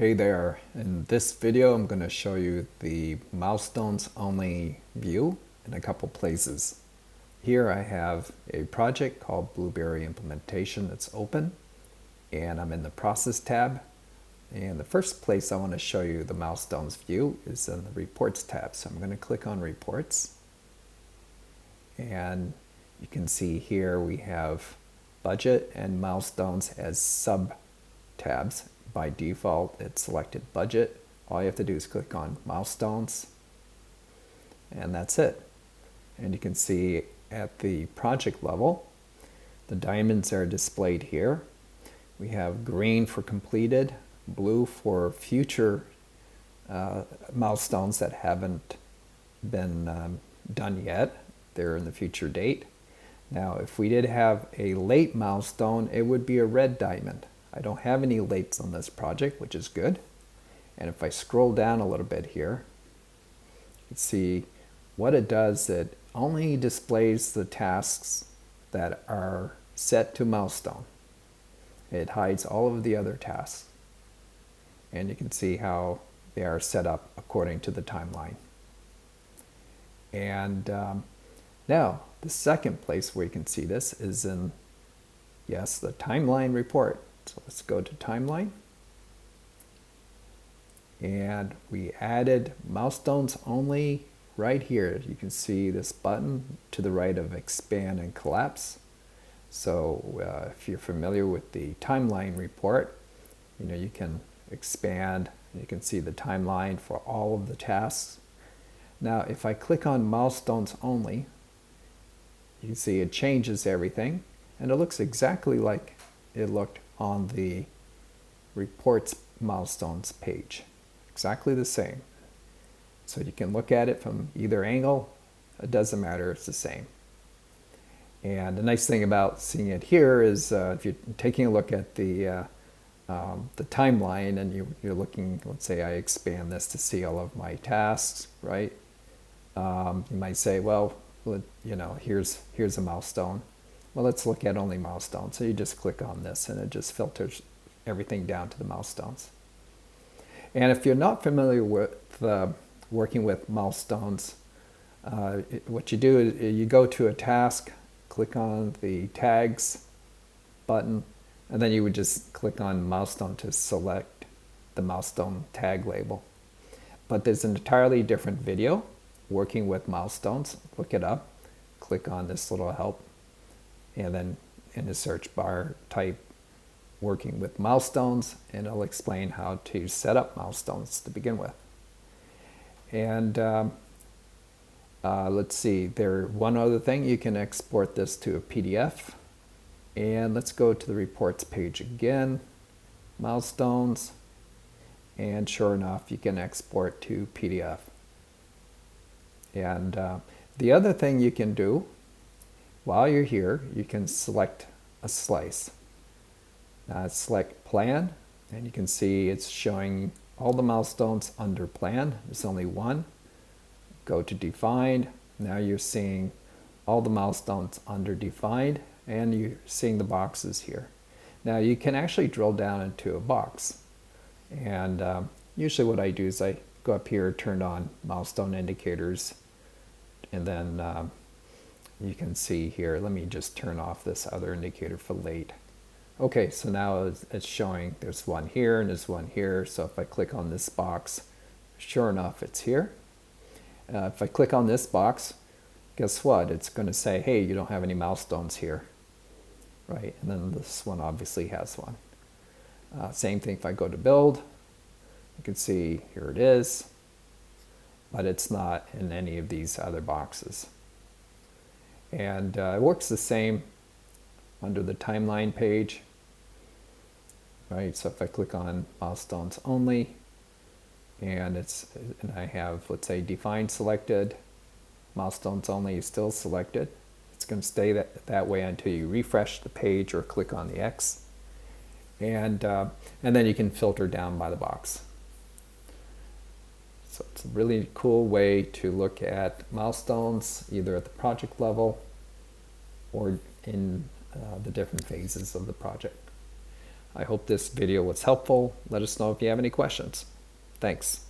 Hey there, in this video I'm going to show you the milestones-only view in a couple places. Here I have a project called Blueberry Implementation that's open, and I'm in the Process tab. And the first place I want to show you the milestones view is in the Reports tab. So I'm going to click on Reports, and you can see here we have Budget and Milestones as sub-tabs. By default, it's selected budget. All you have to do is click on milestones, and that's it. And you can see at the project level, the diamonds are displayed here. We have green for completed, blue for future milestones that haven't been done yet. They're in the future date. Now, if we did have a late milestone, it would be a red diamond. I don't have any lates on this project, which is good. And if I scroll down a little bit here, you can see what it does. It only displays the tasks that are set to milestone. It hides all of the other tasks. And you can see how they are set up according to the timeline. And now, the second place where you can see this is in, yes, the timeline report. So let's go to timeline, and we added milestones only right here. You can see this button to the right of expand and collapse. So if you're familiar with the timeline report, you can expand and you can see the timeline for all of the tasks. Now if I click on milestones only, you can see it changes everything, and it looks exactly like it looked on the reports milestones page. Exactly the same. So you can look at it from either angle. It doesn't matter, it's the same. And the nice thing about seeing it here is if you're taking a look at the timeline and you're looking, let's say I expand this to see all of my tasks, right? You might say, well, here's a milestone. Well, let's look at only milestones. So you just click on this and it just filters everything down to the milestones. And if you're not familiar with working with milestones, what you do is you go to a task, click on the tags button, and then you would just click on milestone to select the milestone tag label. But there's an entirely different video working with milestones. Look it up, click on this little help, and then in the search bar type working with milestones, and it'll explain how to set up milestones to begin with. And let's see, one other thing, you can export this to a PDF. And let's go to the reports page again, milestones, and sure enough you can export to PDF. And the other thing you can do while you're here, you can select a slice. Select plan, and you can see it's showing all the milestones under plan. There's only one. Go to defined. Now you're seeing all the milestones under defined, and you're seeing the boxes here. Now you can actually drill down into a box. And usually what I do is I go up here, turn on milestone indicators, and then you can see here, let me just turn off this other indicator for late. Okay, so now it's showing there's one here and there's one here. So if I click on this box, sure enough, it's here. If I click on this box, guess what? It's going to say, hey, you don't have any milestones here, right? And then this one obviously has one. Same thing if I go to build, you can see here it is, but it's not in any of these other boxes. And it works the same under the timeline page, right? So if I click on milestones only, and I have, let's say, defined selected, milestones only is still selected. It's going to stay that way until you refresh the page or click on the X, and then you can filter down by the box. So it's a really cool way to look at milestones, either at the project level or in the different phases of the project. I hope this video was helpful. Let us know if you have any questions. Thanks.